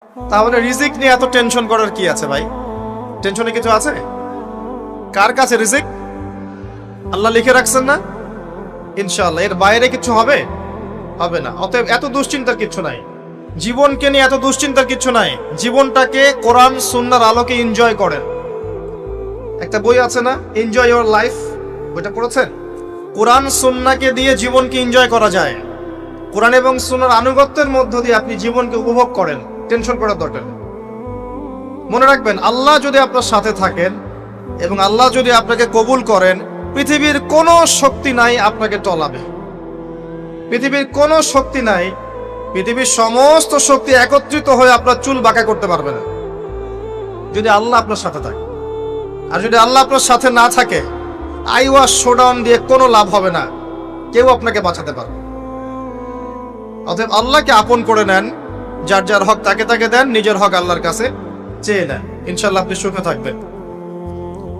তাহলে রিজিক নিয়ে এত টেনশন করার কি আছে ভাই? টেনশনে কিছু আছে? কার কাছে রিজিক? আল্লাহ লিখে রাখছেন না? ইনশাআল্লাহ এর বাইরে কিছু হবে? হবে না। অতএব এত দুশ্চিন্তার কিছু নাই। জীবনকে নিয়ে এত দুশ্চিন্তার কিছু নাই। জীবনটাকে কোরআন সুন্নাহর আলোকে এনজয় করেন। একটা বই আছে না, এনজয় ইওর লাইফ, বইটা পড়েছেন? কোরআন সুন্নাহকে দিয়ে জীবনকে এনজয় করা যায়। কোরআন এবং সুন্নাহর আনুগত্যের মধ্য দিয়ে আপনি জীবনকে উপভোগ করেন। টেনশন করার দরকার নেই। মনে রাখবেন, আল্লাহ যদি আপনার সাথে থাকেন এবং আল্লাহ যদি আপনাকে কবুল করেন, পৃথিবীর কোনো শক্তি নাই আপনাকে টলাবে। পৃথিবীর কোনো শক্তি নাই, পৃথিবীর সমস্ত শক্তি একত্রিত হয়ে আপনার চুল বাঁকা করতে পারবে না, যদি আল্লাহ আপনার সাথে থাকে। আর যদি আল্লাহ আপনার সাথে না থাকে, আইওয়াস শোডাউন দিয়ে কোনো লাভ হবে না, কেউ আপনাকে বাঁচাতে পারবে। অতএব আল্লাহকে আপন করে নেন, যার যার হক তাকে তাকে দেন, নিজের হক আল্লাহর কাছে চেয়ে নেন, ইনশাআল্লাহ আপনি সুখে থাকবেন।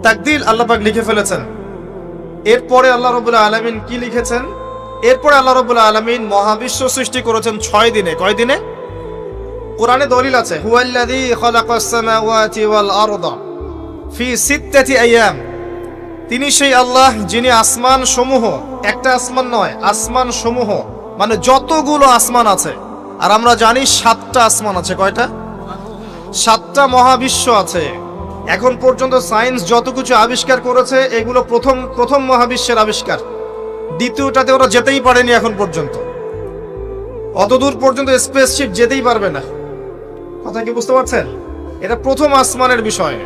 তাকদীর আল্লাহ পাক লিখে ফেলেছেন। এরপরে আল্লাহ রাব্বুল আলামিন কি লিখেছেন? এরপরে আল্লাহ রাব্বুল আলামিন মহাবিশ্ব সৃষ্টি করেছেন 6 দিনে। কয় দিনে? কোরআনে দলিল আছে, হুয়াল্লাযী খালাকাস সামাওয়াতি ওয়াল আরদা ফি সিত্তাতি আইয়াম। তিনি সেই আল্লাহ যিনি আসমান সমূহ, একটা আসমান নয়, আসমান সমূহ মানে যতগুলো আসমান আছে, আর আমরা জানি 7টা আসমান আছে। কয়টা? 7টা মহাবিশ্ব আছে। এখন পর্যন্ত সায়েন্স যত কিছু আবিষ্কার করেছে, এগুলো প্রথম মহাবিশ্বের আবিষ্কার। দ্বিতীয়টাতে ওরা যেতেই পারেনি এখন পর্যন্ত। অতদূর পর্যন্ত স্পেসশিপ যেতেই পারবে না। কথা কি বুঝতে পারছেন? এটা প্রথম আসমানের বিষয়।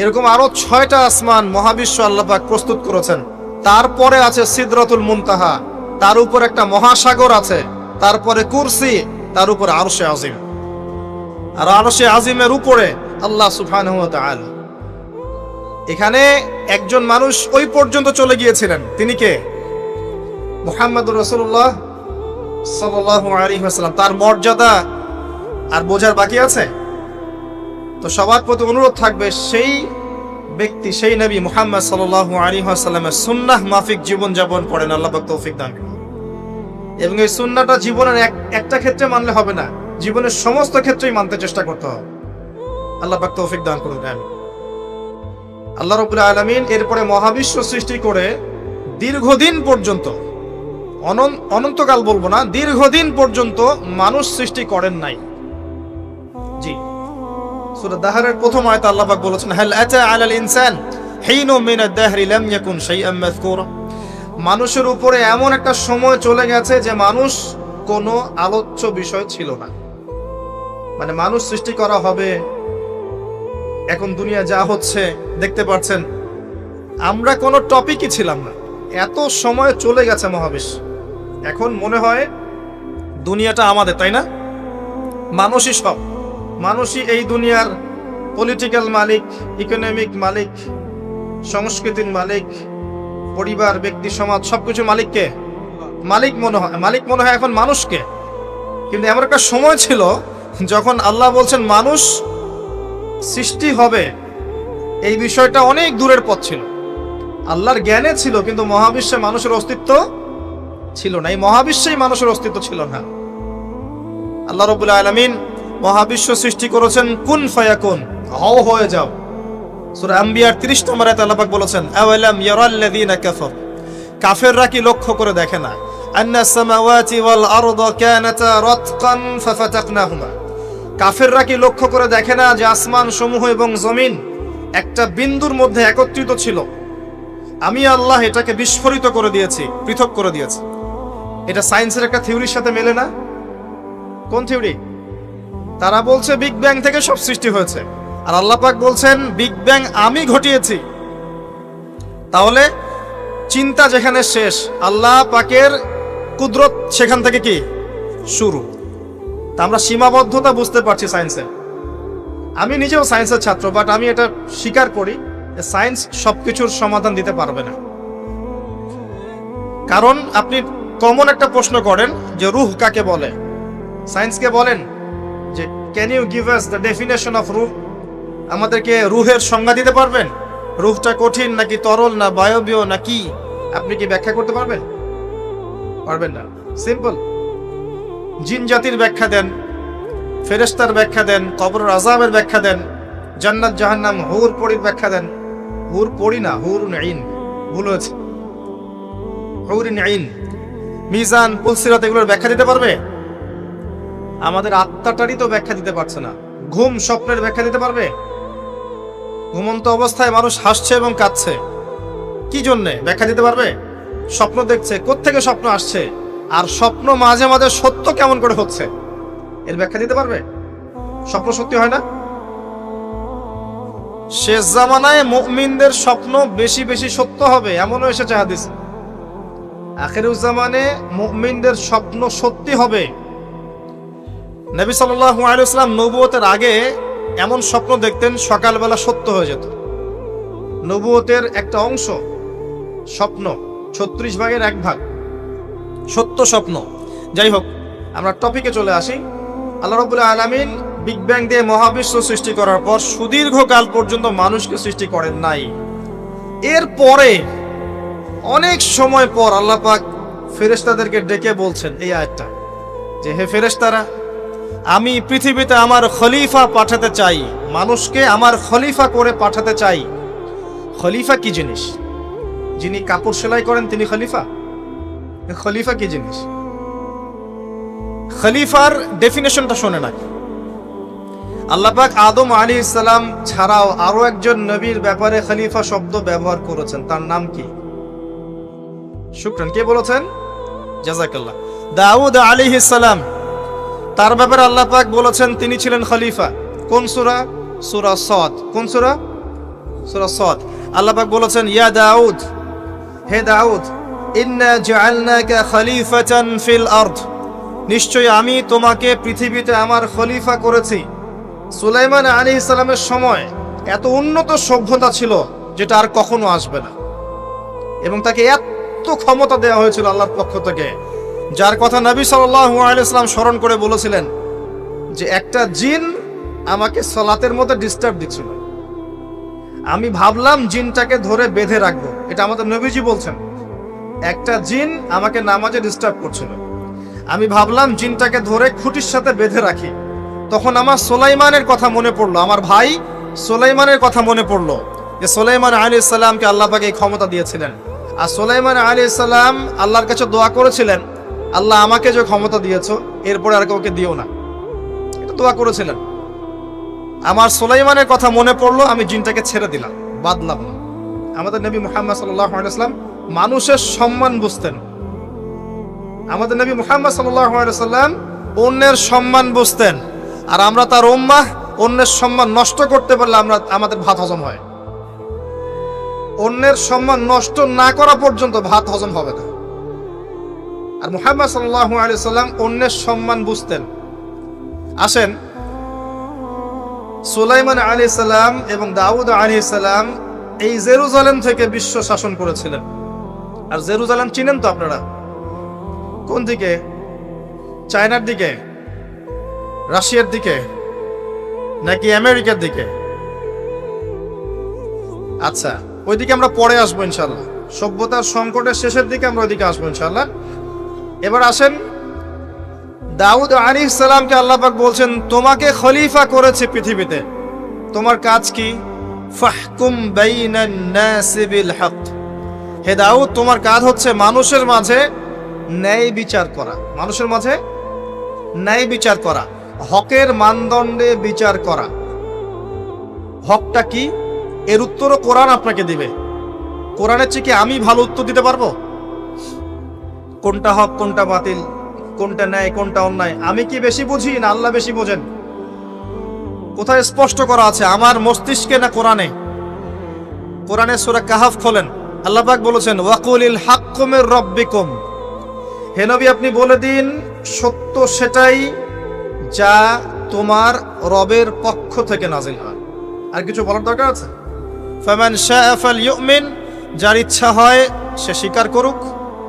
এরকম আরো 6টা আসমান মহাবিশ্ব আল্লাহ পাক প্রস্তুত করেছেন। তারপরে আছে সিদরাতুল মুনতাহা, তার উপর একটা মহাসাগর আছে, তারপরে কুরসি, তার উপর আরশে আজিম, আর আরশে আজিমের উপরে আল্লাহ সুবহানাহু ওয়া তাআলা। এখানে একজন মানুষ ওই পর্যন্ত চলে গিয়েছিলেন। তিনি কে? মুহাম্মদুর রাসূলুল্লাহ সাল্লাল্লাহু আলাইহি ওয়াসাল্লাম। তার মর্যাদা আর বোঝার বাকি আছে? তো সবার প্রতি অনুরোধ থাকবে, সেই ব্যক্তি, সেই নবী মুহাম্মদ সাল্লাল্লাহু আলাইহি ওয়াসাল্লামের সুন্নাহ মাফিক জীবন যাপন করেন। আল্লাহ পাক তৌফিক দান করুন। এবং এই সুন্নাহটা জীবনের একটা ক্ষেত্রে মানলে হবে না, জীবনের সমস্ত ক্ষেত্রেই মানতে চেষ্টা করতে হবে। আল্লাহ পাক তৌফিক দান করুন। আল্লাহ রাব্বুল আলামিন এরপরে মহাবিশ্ব সৃষ্টি করে দীর্ঘদিন পর্যন্ত, অনন্তকাল বলবো না, দীর্ঘদিন পর্যন্ত মানুষ সৃষ্টি করেন নাই। জি, সূরা দাহরের প্রথম আয়াতে আল্লাহ পাক বলেছেন, হাল আতা আলাল ইনসান হিনুম মিনাদ দাহরি লাম ইয়াকুন শাইআম মাযকুরা। মানুষের উপরে এমন একটা সময় চলে গেছে যে মানুষ কোনো আলোচ্য বিষয় ছিল না। মানে মানুষ সৃষ্টি করা হবে, এখন দুনিয়া যা হচ্ছে দেখতে পাচ্ছেন, আমরা কোনো টপিকই ছিলাম না। এত সময় চলে গেছে মহাবিশ্ব। এখন মনে হয় দুনিয়াটা আমাদের, তাই না? মানুষই সব, মানুষই এই দুনিয়ার পলিটিক্যাল মালিক, ইকোনমিক মালিক, সংস্কৃতির মালিক, পরিবার, ব্যক্তি, সমাজ, সবকিছু মালিককে মালিক মনে হয় এখন মানুষকে। কিন্তু এমন একটা সময় ছিল যখন আল্লাহ বলছেন মানুষ সৃষ্টি হবে, এই বিষয়টা অনেক দূরের পথ ছিল। আল্লাহর জ্ঞানে ছিল, কিন্তু মহাবিশ্বে মানুষের অস্তিত্ব ছিল না। এই মহাবিশ্বেই মানুষের অস্তিত্ব ছিল না। আল্লাহ রাব্বুল আলামিন মহাবিশ্ব সৃষ্টি করেছেন কুন ফায়াকুন, হও হয়ে যাও। সূরা আম্বিয়ার 30 নম্বর আয়াতে আল্লাহ পাক বলেছেন, আওয়ালাম ইয়ারাল্লাযীনা কাফার, কাফেররা কি লক্ষ্য করে দেখে না, আন্নাস সামাওয়াতি ওয়াল আরদা কানাতা রাতকান ফাফাতাকনাহুমা, কাফেররা কি লক্ষ্য করে দেখে না যে আসমান সমূহ এবং জমিন একটা বিন্দুর মধ্যে একত্রিত ছিল, আমি আল্লাহ এটাকে বিস্ফোরিত করে দিয়েছি, পৃথক করে দিয়েছি। এটা সায়েন্সের একটা থিওরির সাথে মেলে না। কোন থিওরি? তারা বলছে বিগ ব্যাং থেকে সব সৃষ্টি হয়েছে, আর আল্লাহ পাক বলছেন বিগ ব্যাং আমি ঘটিয়েছি। তাহলে চিন্তা যেখানে শেষ, আল্লাহ পাকের কুদরত সেখান থেকে কি শুরু। তা আমরা সীমাবদ্ধতা বুঝতে পারছি সায়েন্সের। আমি নিজেও সায়েন্সের ছাত্র, বাট আমি এটা স্বীকার করি যে সায়েন্স সবকিছুর সমাধান দিতে পারবে না। কারণ আপনি কমন একটা প্রশ্ন করেন যে রূহ কাকে বলে, সায়েন্সকে বলেন যে can you give us the definition of রূহ, আমাদেরকে রূহের সংজ্ঞা দিতে পারবেন? রূহটা কঠিন নাকি তরল, না বায়বীয় না কি, আপনি কি ব্যাখ্যা করতে পারবেন? পারবেন না। সিম্পল। জিন জাতির ব্যাখ্যা দেন, ফেরেশতার ব্যাখ্যা দেন, কবরের আযাবের ব্যাখ্যা দেন, জান্নাত জাহান্নাম, হুর পরীর ব্যাখ্যা দেন। হুর পরী না, হুরুন আইন, ভুল হয়েছে, হুরুন আইন। মিজান, পুলসিরাত এগুলোর ব্যাখ্যা দিতে পারবে? আমাদের আত্মাটারই তো ব্যাখ্যা দিতে পারছে না। ঘুম, স্বপ্নের ব্যাখ্যা দিতে পারবে? ঘুমন্ত অবস্থায় মানুষ হাসছে এবং কাঁদছে, কি জন্যে? ব্যাখ্যা দিতে পারবে? স্বপ্ন দেখছে, কোত্থেকে স্বপ্ন আসছে, আর স্বপ্ন মাঝে মাঝে সত্য কেমন করে হচ্ছে, এর ব্যাখ্যা দিতে পারবে? স্বপ্ন সত্যি হয় না? শেষ জামানায় মুমিনদের স্বপ্ন বেশি বেশি সত্য হবে, এমনও এসেছে হাদিসে। আখিরুজ্জামানে মুমিনদের স্বপ্ন সত্যি হবে। নবী সাল্লাল্লাহু আলাইহি ওয়াসাল্লাম নবুয়তের আগে এমন স্বপ্ন দেখতেন সকালবেলা সত্য হয়ে যেত। নবুয়তের একটা অংশ স্বপ্ন, 36 ভাগের 1 ভাগ সত্য স্বপ্ন। যাই হোক, আমরা টপিকে চলে আসি। আল্লাহ রাব্বুল আলামিন বিগ ব্যাং দিয়ে মহাবিশ্ব সৃষ্টি করার পর সুদীর্ঘকাল পর্যন্ত মানুষকে সৃষ্টি করেন নাই। এরপরে অনেক সময় পর আল্লাহ পাক ফেরেশতাদেরকে ডেকে বলছেন এই আয়াতটা, যে হে ফেরেশতারা, আমি পৃথিবীতে আমার খলিফা পাঠাতে চাই, মানুষকে আমার খলিফা করে পাঠাতে চাই। খলিফা কি জিনিস? যিনি কাপড় সেলাই করেন তিনি খলিফা? খলিফা কি জিনিস? খলিফার ডেফিনেশনটা শোনে না। আল্লাহ পাক আদম আলাইহিস সালাম ছাড়াও আরো একজন নবীর ব্যাপারে খলিফা শব্দ ব্যবহার করেছেন, তার নাম কি? শুকরান, কে বলেছেন? জাযাকাল্লাহ। দাউদ আলাইহিস সালাম, তার ব্যাপারে আল্লাহ পাক বলেছেন তিনি ছিলেন খলিফা। কোন সূরা? সূরা সাদ। কোন সূরা? সূরা সাদ। আল্লাহ পাক বলেছেন, ইয়া দাউদ, হে দাউদ, ইন্না জাআলনাকা খলিফাতান ফিল আরদ, নিশ্চয়ই আমি তোমাকে পৃথিবীতে আমার খলিফা করেছি। সুলাইমান আলাইহিস সালামের সময় এত উন্নত সভ্যতা ছিল যেটা আর কখনো আসবে না, এবং তাকে এত ক্ষমতা দেওয়া হয়েছিল আল্লাহর পক্ষ থেকে, যার কথা নবী সাল্লাল্লাহু আলাইহি ওয়াসাল্লাম স্মরণ করে বলেছিলেন যে একটা জিন আমাকে সালাতের মধ্যে ডিস্টার্ব দিচ্ছিল, আমি ভাবলাম জিনটাকে ধরে বেঁধে রাখবো। এটা আমাদের নবীজি বলছেন, একটা জিন আমাকে নামাজে ডিস্টার্ব করছিল, আমি ভাবলাম জিনটাকে ধরে খুঁটির সাথে বেঁধে রাখি। তখন আমার সুলাইমানের কথা মনে পড়লো, আমার ভাই সুলাইমানের কথা মনে পড়লো, যে সুলাইমান আলাইহিস সালামকে আল্লাহ পাক এই ক্ষমতা দিয়েছিলেন। আর সুলাইমান আলাইহিস সালাম আল্লাহর কাছে দোয়া করেছিলেন, আল্লাহ আমাকে যে ক্ষমতা দিয়েছো এরপরে আর কাউকে দিও না, এটা দোয়া করেছিলেন। আমার সুলাইমানের কথা মনে পড়লো, আমি জিনটাকে ছেড়ে দিলাম, বাদলাম না। আমাদের নবী মুহাম্মদ সাল্লাল্লাহু আলাইহি ওয়াসাল্লাম মানুষের সম্মান বুঝতেন। আমাদের নবী মুহাম্মদ সাল্লাল্লাহু আলাইহি ওয়াসাল্লাম অন্যের সম্মান বুঝতেন। আর আমরা তার উম্মাহ, অন্যের সম্মান নষ্ট করতে পারলে আমাদের ভাত হজম হয়। অন্যের সম্মান নষ্ট না করা পর্যন্ত ভাত হজম হবে না। আর মুহাম্মদ সাল্লাল্লাহু আলাইহি ওয়াসাল্লাম অন্যের সম্মান বুঝতেন। আসেন, সুলাইমান আলাইহিস সালাম এবং দাউদ আলাইহিস সালাম এই জেরুজালেম থেকে বিশ্ব শাসন করেছিলেন। আর জেরুজালেম চিনেন তো আপনারা? কোন দিকে? চায়নার দিকে, রাশিয়ার দিকে, নাকি আমেরিকার দিকে? আচ্ছা, ওইদিকে আমরা পরে আসবো ইনশাল্লাহ। সভ্যতার সংকটের শেষের দিকে আমরা ওইদিকে আসবো ইনশাল্লাহ। এবার আসেন, দাউদ আলাইহিস সালামকে আল্লাহ পাক বলছেন, তোমাকে খলিফা করেছে পৃথিবীতে, তোমার কাজ কি? ফাহকুম বাইনান নাসি বিল হক, হে দাউদ, তোমার কাজ হচ্ছে মানুষের মাঝে ন্যায় বিচার করা। মানুষের মাঝে ন্যায় বিচার করা, হকের মানদণ্ডে বিচার করা। হকটা কি? এর উত্তরও কোরআন আপনাকে দিবে। কোরআনের চেয়ে কি আমি ভালো উত্তর দিতে পারবো? কোনটা হক, কোনটা বাতিল, কোনটা ন্যায়, কোনটা অন্যায়, আমি কি বেশি বুঝি না আল্লাহ বেশি বোঝেন? কোথায় স্পষ্ট করা আছে, আমার মস্তিষ্কে না কোরআনে? কোরআনে সূরা কাহাফ খোলেন, আল্লাহ পাক বলেছেন, ওয়াকুলিল হাক্কু মির রাব্বিকুম, হে নবী আপনি বলে দিন সত্য সেটাই যা তোমার রবের পক্ষ থেকে নাজিল হয়। আর কিছু বলার দরকার আছে? ফামান শাআ ফালইউমিন, যার ইচ্ছা হয় সে স্বীকার করুক,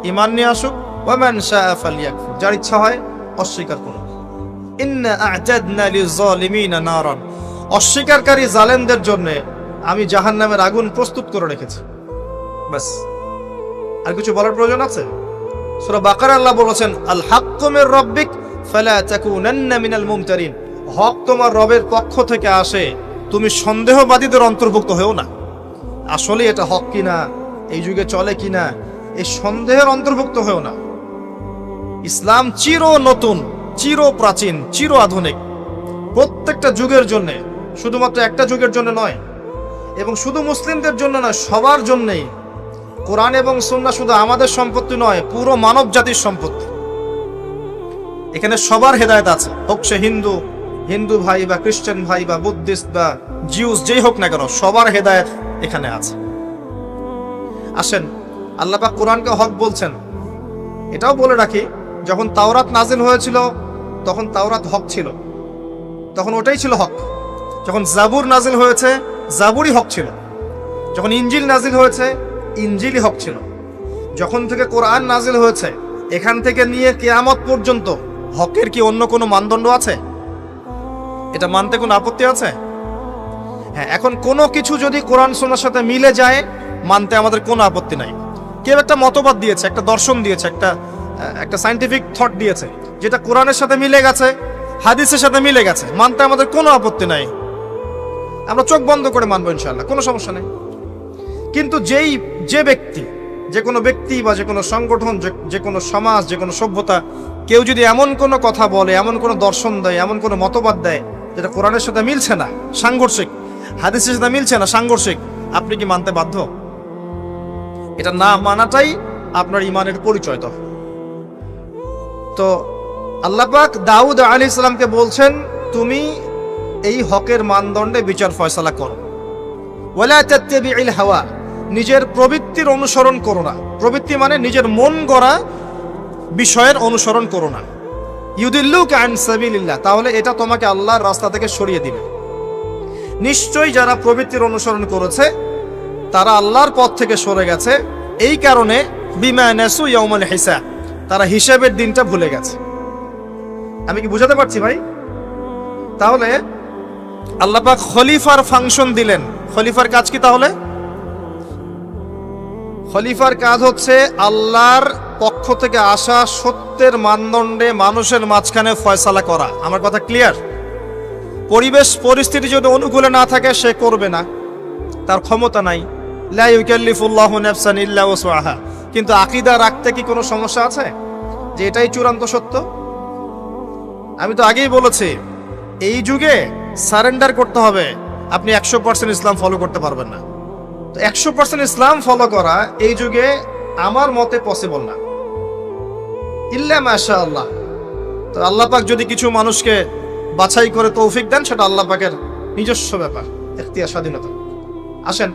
ঈমান নিয়ে আসুক। ওয়ামান শাআ ফালইয়াকফুর, যার ইচ্ছা হয় অস্বীকার করুক। ইন্না আ'তাদনা লিয-যালিমিনা নারান, অস্বীকারকারী জালেমদের জন্য আমি জাহান্নামের আগুন প্রস্তুত করে রেখেছি। বাস, আর কিছু বলার প্রয়োজন আছে? সূরা বাকারা আল্লাহ বলেছেন, আল হাক্কু মির রাব্বিক ফালা তাকুনান্না মিনাল মুমতারিন, হক তোমার রবের পক্ষ থেকে আসে, তুমি সন্দেহবাদীদের অন্তর্ভুক্ত হয়েও না। আসলে এটা হক কিনা, এই যুগে চলে কিনা, এই সন্দেহের অন্তর্ভুক্ত হয়েও না। ইসলাম চির নতুন, চির প্রাচীন, চির আধুনিক, প্রত্যেকটা যুগের জন্য, শুধুমাত্র একটা যুগের জন্য নয়, এবং শুধু মুসলিমদের জন্য নয়, সবার জন্যই। কোরআন এবং সুন্নাহ শুধু আমাদের সম্পত্তি নয়, পুরো মানব জাতির সম্পত্তি। এখানে সবার হেদায়েত আছে, হোক সে হিন্দু হিন্দু ভাই বা খ্রিস্টান ভাই বা বুদ্ধিস্ট বা জিউস, যেই হোক না কেন, সবার হেদায়েত এখানে আছে। আসেন, আল্লাহ পাক কোরআনকে হক বলছেন। এটাও বলে রাখি, যখন তাওরাত নাজিল হয়েছিল তখন তাওরাত হক ছিল, তখন ওটাই ছিল হক। যখন জাবুর নাজিল হয়েছে, জাবুরই হক ছিল। যখন ইনজিল নাজিল হয়েছে, ইনজিলই হক ছিল। যখন থেকে কোরআন নাজিল হয়েছে, এখান থেকে নিয়ে কিয়ামত পর্যন্ত হকের কি অন্য কোনো মানদণ্ড আছে? এটা মানতে কোনো আপত্তি আছে? হ্যাঁ, এখন কোনো কিছু যদি কোরআন সুন্নাহর সাথে মিলে যায়, মানতে আমাদের কোনো আপত্তি নাই। কেউ একটা মতবাদ দিয়েছে, একটা দর্শন দিয়েছে, একটা সায়েন্টিফিক থট দিয়েছে, যেটা কোরআনের সাথে মিলে গেছে, হাদিসের সাথে মিলে গেছে, মানতে আমাদের কোনো আপত্তি নাই। আমরা চোখ বন্ধ করে মানবো, ইনশাআল্লাহ, কোনো সমস্যা নেই। কিন্তু যে কোনো ব্যক্তি বা যে কোনো সংগঠন, যে কোনো সমাজ, যে কোনো সভ্যতা, কেউ যদি এমন কোনো কথা বলে, এমন কোনো দর্শন দেয়, এমন কোনো মতবাদ দেয় যেটা কোরআনের সাথে মিলছে না, সাংঘর্ষিক, হাদিসের সাথে মিলছে না, সাংঘর্ষিক, আপনি কি মানতে বাধ্য? এটা না মানাটাই আপনার ঈমানের পরিচয়। তো আল্লাহ পাক দাউদ আলাইহিস সালামকে বলছেন, তুমি এই হকের মানদণ্ডে বিচার ফয়সালা করো। ওয়ালা তাত্তাবিউল হাওয়া, নিজের প্রবৃত্তির অনুসরণ করো না। প্রবৃত্তি মানে নিজের মন গড়া বিষয়ের অনুসরণ করো না। ইউদিল্লুকা আন সাবিলিল্লাহ, তাহলে এটা তোমাকে আল্লাহর রাস্তা থেকে সরিয়ে দিবে। নিশ্চয়ই যারা প্রবৃত্তির অনুসরণ করেছে তারা আল্লাহর পথ থেকে সরে গেছে। এই কারণে বিমা নাসু ইয়াউমাল হিসাব, তারা হিসাবের দিনটা ভুলে গেছে। আমি কি বুঝাতে পারছি ভাই? তাহলে আল্লাহ পাক খলিফার ফাংশন দিলেন। খলিফার কাজ কি তাহলে? খলিফার কাজ হচ্ছে আল্লাহর পক্ষ থেকে আসা সত্যের মানদণ্ডে মানুষের মাঝখানে ফয়সালা করা। আমার কথা ক্লিয়ার? পরিবেশ পরিস্থিতি যদি অনুকূলে না থাকে, সে করবে না, তার ক্ষমতা নাই। লা ইউকাল্লিফুল্লাহু নাফসান ইল্লা ওয়াসআহা। কিন্তু আকীদা রাখতে কি কোনো সমস্যা আছে যে এটাই চূড়ান্ত সত্য? আমি তো আগেই বলেছি, এই যুগে সারেন্ডার করতে হবে। আপনি 100% ইসলাম ফলো করতে পারবেন না। তো 100% ইসলাম ফলো করা এই যুগে আমার মতে পসিবল না, ইল্লা মাশাআল্লাহ। তো আল্লাহ পাক যদি কিছু মানুষকে বাছাই করে তৌফিক দেন, সেটা আল্লাহ পাকের নিজস্ব ব্যাপার, ইখতিয়ার, স্বাধীনতা। আসেন,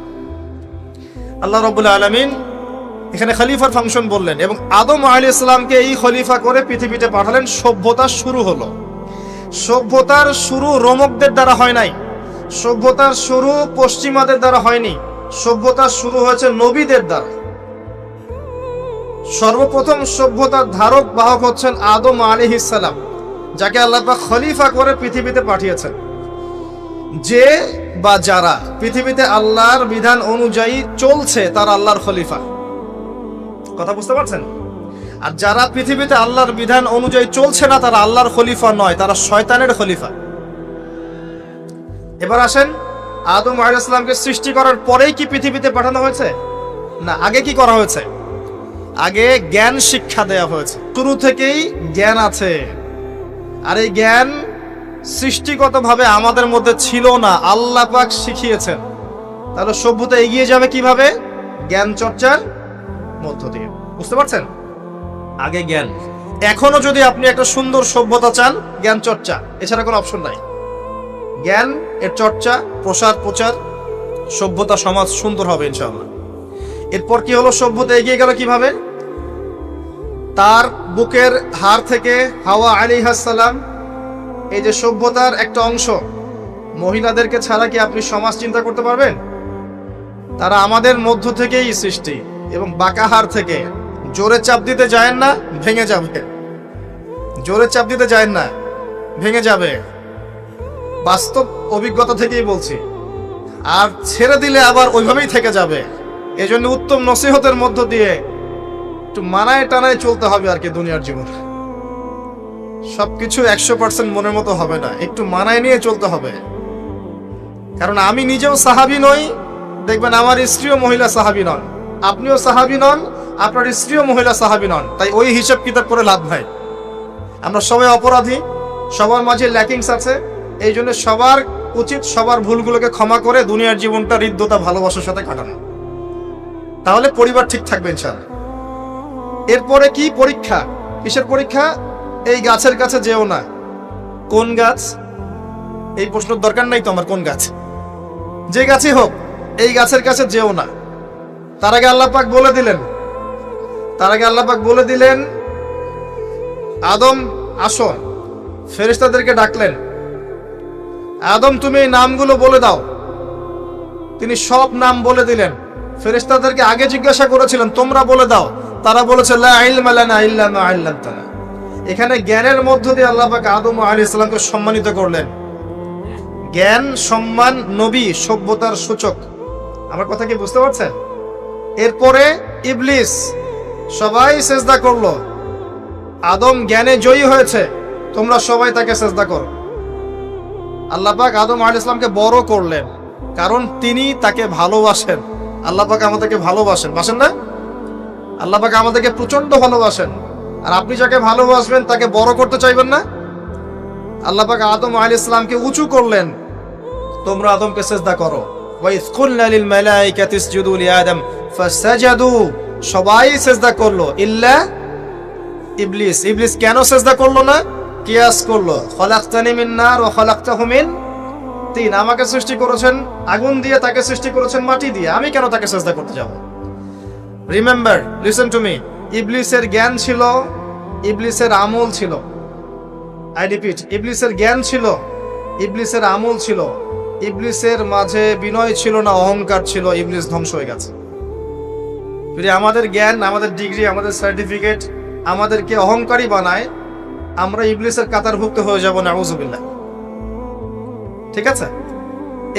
আল্লাহ রাব্বুল আলামিন এখানে খলিফার ফাংশন বললেন, এবং আদম আলাইহিস সালামকে এই খলিফা করে পৃথিবীতে পাঠালেন। সভ্যতার শুরু হলো। সভ্যতার শুরু রোমকদের দ্বারা হয় নাই, সভ্যতার শুরু পশ্চিমাদের দ্বারা হয়নি, সভ্যতার শুরু হয়েছে নবীদের দ্বারা। সর্বপ্রথম সভ্যতার ধারক বাহক হচ্ছেন আদম আলাইহিস সালাম, যাকে আল্লাহ পাক খলিফা করে পৃথিবীতে পাঠিয়েছেন। যে বা যারা পৃথিবীতে আল্লাহর বিধান অনুযায়ী চলছে, তারা আল্লাহর খলিফা। কথা বুঝতে পারছেন? আর যারা পৃথিবীতে আল্লাহর বিধান অনুযায়ী চলছে না, তারা আল্লাহর খলিফা নয়, তারা শয়তানের খলিফা। এবার আসেন, আদম আলাইহিস সালামকে সৃষ্টি করার পরেই কি পৃথিবীতে পাঠানো হয়েছে? না, আগে কি করা হয়েছে? আগে জ্ঞান শিক্ষা দেয়া হয়েছে। শুরু থেকেই জ্ঞান আছে, আর এই জ্ঞান সৃষ্টিগতভাবে আমাদের মধ্যে ছিল না, আল্লাহ পাক শিখিয়েছেন। তাহলে সভ্যতা এগিয়ে যাবে কিভাবে? জ্ঞান চর্চার মধ্য দিয়ে। বুঝতে পারছেন? আগে জ্ঞান। এখনো যদি আপনি একটা সুন্দর সভ্যতা চান, জ্ঞান চর্চা, এছাড়া কোনো অপশন নাই। জ্ঞান এর চর্চা, প্রচার, সভ্যতা, সমাজ সুন্দর হবে ইনশাআল্লাহ। এরপর কি হলো? সভ্যতা এগিয়ে গেল কিভাবে? তার বুকের হাড় থেকে হাওয়া আলাইহিস সালাম, এই যে সভ্যতার একটা অংশ, মহিলাদেরকে ছাড়া কি আপনি সমাজ চিন্তা করতে পারবেন? তারা আমাদের মধ্য থেকেই সৃষ্টি, এবং বাঁকা হাড় থেকে। জোরে চাপ দিতে যায়েন না, ভেঙে যাবে। জোরে চাপ দিতে যায়েন না, ভেঙে যাবে। বাস্তব অভিজ্ঞতা থেকেই বলছি। আর ছেড়ে দিলে আবার ওইভাবেই থেকে যাবে। এজন্য উত্তম নসিহতের মধ্য দিয়ে একটু মানায় টানায় চলতে হবে আর কি দুনিয়ার জীবন। সবকিছু 100% মনের মতো হবে না, একটু মানায় নিয়ে চলতে হবে। কারণ আমি নিজেও সাহাবী নই, দেখবেন আমার স্ত্রীও মহিলা সাহাবী নন, আপনিও সাহাবী নন, আপনার স্ত্রীও মহিলা সাহাবী নন। তাই ওই হিসাব কিতাব করে লাভ নাই। আমরা সবাই অপরাধী, সবার মাঝে ল্যাকিংস আছে। এই জন্য সবার উচিত সবার ভুলগুলোকে ক্ষমা করে দুনিয়ার জীবনটা হৃদ্যতা ভালোবাসার সাথে কাটানো, তাহলে পরিবার ঠিক থাকবে ইনশাআল্লাহ। এরপরে কি পরীক্ষা? কিসের পরীক্ষা? এই গাছের কাছে যেও না। কোন গাছ? এই প্রশ্নের দরকার নাই তো আমার, কোন গাছ? যে গাছই হোক, এই গাছের কাছে যেও না। তার আগে আল্লাহ পাক বলে দিলেন আদম আসো। ফেরেশতাদেরকে ডাকলেন, আদম তুমি এই নামগুলো বলে দাও। তিনি সব নাম বলে দিলেন। ফেরেশতাদেরকে আগে জিজ্ঞাসা করেছিলেন তোমরা বলে দাও, তারা বলেছে লা ইলমা লানা ইল্লা মা আল্লামতানা। এখানে জ্ঞানের মধ্য দিয়ে আল্লাহ পাক আদম আলাইহিস সালামকে সম্মানিত করলেন। জ্ঞান, সম্মান, নবী, সভ্যতার সূচক। আমার কথা কি বুঝতে পারছেন? এরপরে ইবলিস, সবাই সেজদা করলো। আদম জ্ঞানে জয়ী হয়েছে, তোমরা সবাই তাকে সেজদা করো। আল্লাহ পাক আদম আলাইহিস সালামকে বড় করলেন, কারণ তিনি তাকে ভালোবাসেন। আল্লাহ পাক আমাদেরকে ভালোবাসেন, বাসেন না? আল্লাহ পাক আমাদেরকে প্রচন্ড ভালোবাসেন। আর আপনি যাকে ভালোবাসবেন তাকে বড় করতে চাইবেন না? আল্লাহ পাক আদম আলাইহিস সালামকে উঁচু করলেন, তোমরা আদমকে সিজদা করো। ওয়া ইয কুলনা লিল মালাইকাতি ইসজুদু লিআদম ফাসাজাদু, সবাই সিজদা করলো ইল্লা ইবলিস। ইবলিস কেন সিজদা করলো না? কিয়াস করলো, খলাকতানি মিন নার ওয়া খলাকতাহু মিন তিন। আমাকে সৃষ্টি করেছেন আগুন দিয়ে, তাকে সৃষ্টি করেছেন মাটি দিয়ে, আমি কেন তাকে সিজদা করতে যাব? রিমেম্বার, লিসেন টু মি, ইবলিসের জ্ঞান ছিল, ইবলিসের আমল ছিল। আই রিপিট, ইবলিসের জ্ঞান ছিল, ইবলিসের আমল ছিল। ইবলিসের মাঝে বিনয় ছিল না, অহংকার ছিল। ইবলিস ধ্বংস হয়ে গেছে। যদি আমাদের জ্ঞান, আমাদের ডিগ্রি, আমাদের সার্টিফিকেট আমাদেরকে অহংকারী বানায়, আমরা ইবলিসের কাতারভুক্ত হয়ে যাব, নাউযুবিল্লাহ। ঠিক আছে?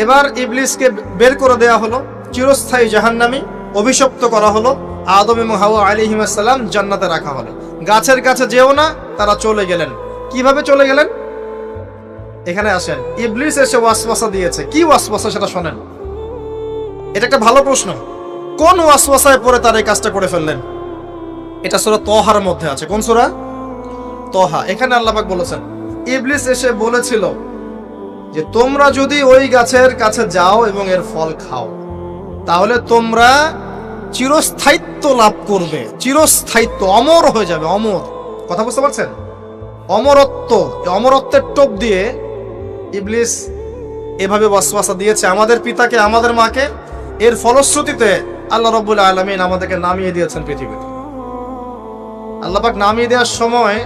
এবার ইবলিসকে বের করে দেয়া হলো, চিরস্থায়ী জাহান্নামী, অভিশপ্ত করা হলো। আদম এবং হাওয়া আলাইহিস সালাম জান্নাতে রাখা হলো। গাছের কাছে যেও না, তারা চলে গেলেন। কিভাবে চলে গেলেন? এখানে আসেন। ইবলিস এসে ওয়াসওয়াসা দিয়েছে। কি ওয়াসওয়াসা সেটা শোনেন। এটা একটা ভালো প্রশ্ন। কোন ওয়াসওয়াসায় পড়ে তারা এই কাজটা করে ফেললেন? এটা সূরা তহার মধ্যে আছে। কোন সূরা? তহা। এখানে আল্লাহ পাক বলেছেন, ইবলিস এসে বলেছিল যে তোমরা যদি ওই গাছের কাছে যাও এবং এর ফল খাও, তাহলে তোমরা চিরস্থায়িত্ব লাভ করবে। চিরস্থায়িত্ব, অমর হয়ে যাবে, অমর। কথা বুঝতে পারছেন? অমরত্ব। অমরত্বের টোপ দিয়ে ইবলিস এভাবে ওয়াসওয়াসা দিয়েছে আমাদের পিতাকে, আমাদের মাকে। এর ফলশ্রুতিতে আল্লাহ রাব্বুল আলামিন আমাদেরকে নামিয়ে দিয়েছেন পৃথিবীতে। আল্লাহ পাক নামিয়ে দেওয়ার সময়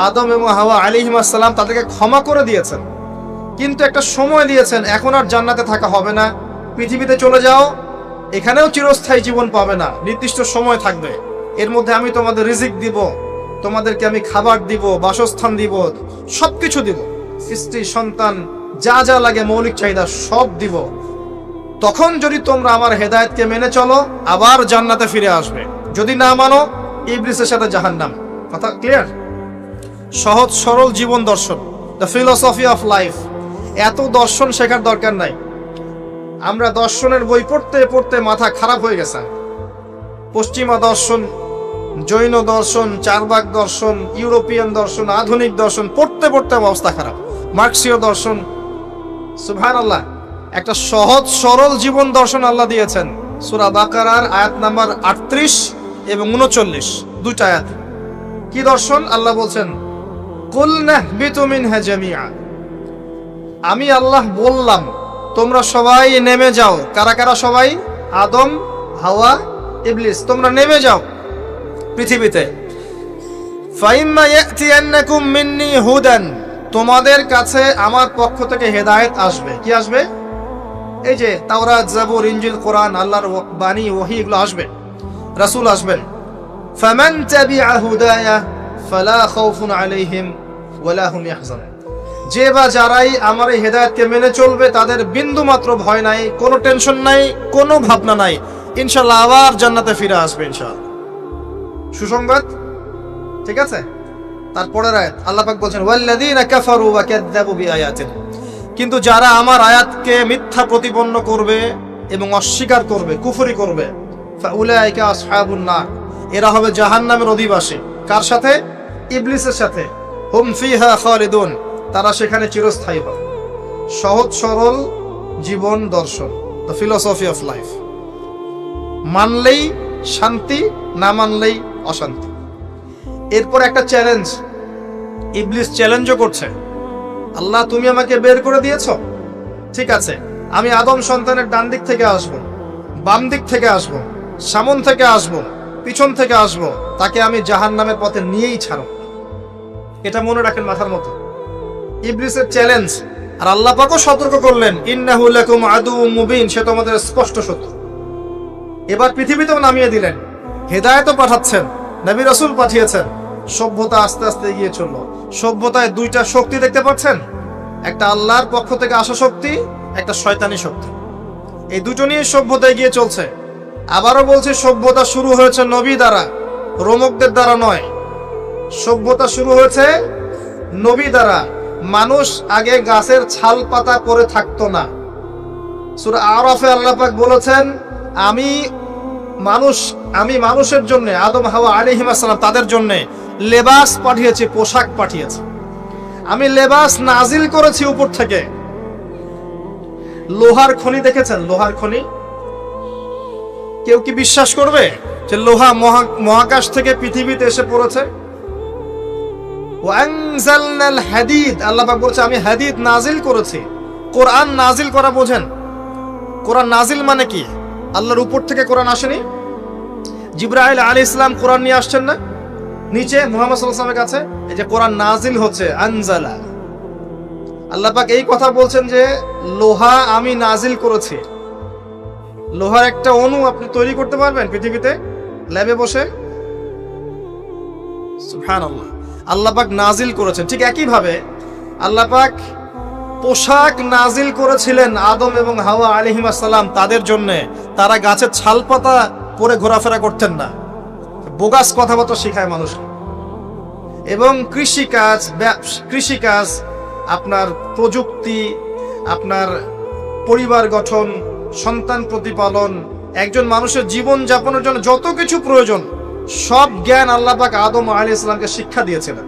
আদম এবং হাওয়া আলাইহিস সালাম তাদেরকে ক্ষমা করে দিয়েছেন, কিন্তু একটা সময় দিয়েছেন, এখন আর জান্নাতে থাকা হবে না, পৃথিবীতে চলে যাও, এখানেও চিরস্থায়ী জীবন পাবে না, নির্দিষ্ট সময় থাকবে। এর মধ্যে আমি তোমাদের রিজিক দিব, তোমাদেরকে আমি খাবার দিব, বাসস্থান দিব, সবকিছু দিব, স্ত্রী সন্তান যা যা লাগে মৌলিক চাহিদা সব দিব। তখন যদি তোমরা আমার হেদায়েতকে মেনে চলো, আবার জান্নাতে ফিরে আসবে। যদি না মানো, ইবলিসের সাথে জাহান্নাম। কথা ক্লিয়ার? সহজ সরল জীবন দর্শন, দ্য ফিলোসফি অফ লাইফ। এত দর্শন শেখার দরকার নাই। আমরা দর্শনের বই পড়তে পড়তে মাথা খারাপ হয়ে গেছে। পশ্চিমা দর্শন, জৈন দর্শন, চারবাক দর্শন, ইউরোপিয়ান দর্শন, আধুনিক দর্শন পড়তে পড়তে অবস্থা খারাপ। মার্কসীয় দর্শন। সুবহানাল্লাহ, একটা সহজ সরল জীবন দর্শন আল্লাহ দিয়েছেন। সূরা বাকারার আয়াত নাম্বার 38 এবং 39, দুইটা আয়াত। কি দর্শন? আল্লাহ বলছেন, কুল নাহবিতু মিনহা জামিআ। আমি আল্লাহ বললাম তোমরা সবাই নেমে যাও। কারা কারা সবাই? আদম, হাওয়া, ইবলিস। তোমরা নেমে যাও পৃথিবীতে। ফাইম্মা ইয়াতিয়ান্নাকুম মিন্নি হুদান, তোমাদের কাছে আমার পক্ষ থেকে হেদায়েত আসবে। কি আসবে? এই যে তাওরাত, জাবুর, ইনজিল, কোরআন, আল্লাহর বাণী, ওহী, এগুলো আসবে, রাসূল আসবেন। ফামান তাবিআ হুদায়া ফালা খাউফুন আলাইহিম ওয়ালা হুম ইয়াহজানুন। যে বা যারাই আমার এই হেদায়েতকে মেনে চলবে, তাদের বিন্দু মাত্র ভয় নাই, কোনো টেনশন নাই, কোনো ভাবনা নাই। ইনশাআল্লাহ আবার জান্নাতে ফিরে আসবে ইনশাআল্লাহ। সুসংবাদ। ঠিক আছে? তারপরের আয়াত আল্লাহ পাক বলছেন ওয়াল্লাযীনা কাফারু ওয়া কাযযাবু বিআয়াতিনা, কিন্তু যারা আমার আয়াতকে মিথ্যা প্রতিপন্ন করবে এবং অস্বীকার করবে, কুফরি করবে, ফাউলাইকা আসহাবুন নার, এরা হবে জাহান্নামের অধিবাসী। কার সাথে? ইবলিসের সাথে। হুম ফিহা খালিদুন, তারা সেখানে চিরস্থায়ী হবে। সহজ সরল জীবন দর্শন, দ্য ফিলোসফি অফ লাইফ। মানলেই শান্তি, না মানলেই অশান্তি। এরপর একটা চ্যালেঞ্জ, ইবলিস চ্যালেঞ্জও করছে, আল্লাহ তুমি আমাকে বের করে দিয়েছো, ঠিক আছে, আমি আদম সন্তানের ডান দিক থেকে আসব, বাম দিক থেকে আসব, সামন থেকে আসব, পিছন থেকে আসব, তাকে আমি জাহান্নামের পথে নিয়েই ছাড়ব। এটা মনে রাখেন মাথার মতো, ইবলিসের চ্যালেঞ্জ। আর আল্লাহ পাকও সতর্ক করলেন, ইন্নাহু লাকুম আদুউম মুবিন, সে তোমাদের স্পষ্ট শত্রু। এবার পৃথিবীতেও নামিয়ে দিলেন, হেদায়েতও পাঠাচ্ছেন, নবী রাসূল পাঠিয়েছেন। সভ্যতা আস্তে আস্তে এগিয়ে চললো। সভ্যতায় দুইটা শক্তি দেখতে পাচ্ছেন, একটা আল্লাহর পক্ষ থেকে আসা শক্তি, একটা শয়তানি শক্তি। এই দুটো নিয়ে সভ্যতা এগিয়ে চলছে। আবারও বলছি, সভ্যতা শুরু হয়েছে নবী দ্বারা, রোমকদের দ্বারা নয়। সভ্যতা শুরু হয়েছে নবী দ্বারা। মানুষ আগে গাছের ছাল পাতা পরে থাকতো না। সূরা আরাফে আল্লাহ পাক বলেছেন, আমি মানুষের জন্য, আদম হাওয়া আলাইহিস সালাম, তাদের জন্য লেবাস পাঠিয়েছি, পোশাক পাঠিয়েছি। আমি লেবাস নাজিল করেছি উপর থেকে। লোহার খনি দেখেছেন? লোহার খনি কেউ কি বিশ্বাস করবে যে লোহা মহাকাশ থেকে পৃথিবীতে এসে পড়েছে? ওয়ানজালনাল হাদিদ, আল্লাহ পাক বলছে আমি হাদিদ নাজিল করেছি। কোরআন নাজিল করা বোঝেন? কোরআন নাজিল মানে কি? আল্লাহর উপর থেকে কোরআন আসেনি। জিবরাইল আলাইহিস সালাম কোরআন নিয়ে আসছেন না নিচে মুহাম্মদ সাল্লাল্লাহু আলাইহি ওয়াসাল্লামের কাছে? এই যে কোরআন নাজিল হচ্ছে, আনজালা। আল্লাহ পাক এই কথা বলছেন যে লোহা আমি নাজিল করেছি। লোহার একটা অণু আপনি তৈরি করতে পারবেন পৃথিবীতে ল্যাবে বসে? সুবহানাল্লাহ। আল্লাহ পাক নাজিল করেছেন। ঠিক একই ভাবে আল্লাহ পাক পোশাক নাজিল করেছিলেন আদম এবং হাওয়া আলাইহিস সালাম তাদের জন্য। তারা গাছের ছাল পাতা পরে ঘোরাফেরা করতেন না। বোগাস কথাবার্তা শেখায় মানুষ। এবং কৃষিকাজ, আপনার প্রযুক্তি, আপনার পরিবার গঠন, সন্তান প্রতিপালন, একজন মানুষের জীবন যাপনের জন্য যত কিছু প্রয়োজন, সব জ্ঞান আল্লাহ পাক আদম আলাইহিস সালামকে শিক্ষা দিয়েছিলেন।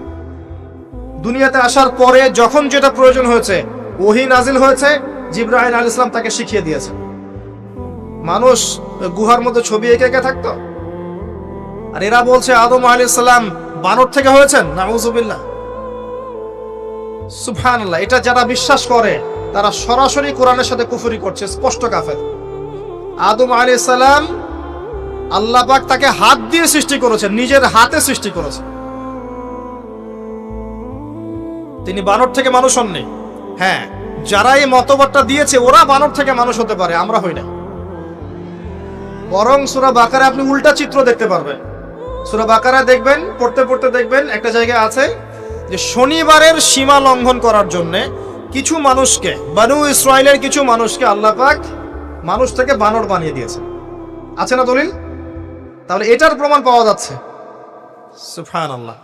দুনিয়াতে আসার পরে যখন যেটা প্রয়োজন হয়েছে, ওহী নাজিল হয়েছে, জিবরাইল আলাইহিস সালাম তাকে শিখিয়ে দিয়েছেন। মানুষ গুহার মধ্যে ছবি এঁকে থাকতো। আর এরা বলছে আদম আলাইহিস সালাম বানর থেকে হয়েছেন, নাউযুবিল্লাহ। সুবহানাল্লাহ। এটা যারা বিশ্বাস করে তারা সরাসরি কোরআনের সাথে কুফরি করছে, স্পষ্ট কাফের। আদম আলাইহিস সালাম আল্লাহ পাক তাকে হাত দিয়ে সৃষ্টি করেছেন, নিজের হাতে সৃষ্টি করেছেন। তিনি বানর থেকে মানুষ হননি। হ্যাঁ, যারা এই মতবাদটা দিয়েছে ওরা বানর থেকে মানুষ হতে পারে, আমরা হই না। বরং সূরা বাকারা আপনি উল্টা চিত্র দেখতে পারবেন। সূরা বাকারা দেখবেন, পড়তে পড়তে দেখবেন একটা জায়গায় আছে যে শনিবারের সীমা লঙ্ঘন করার জন্য কিছু মানুষকে, বনু ইসরাইলের কিছু মানুষকে আল্লাহ পাক মানুষ থেকে বানর বানিয়ে দিয়েছেন। আছে না দলিল? তাহলে এটার প্রমাণ পাওয়া যাচ্ছে। সুবহানাল্লাহ।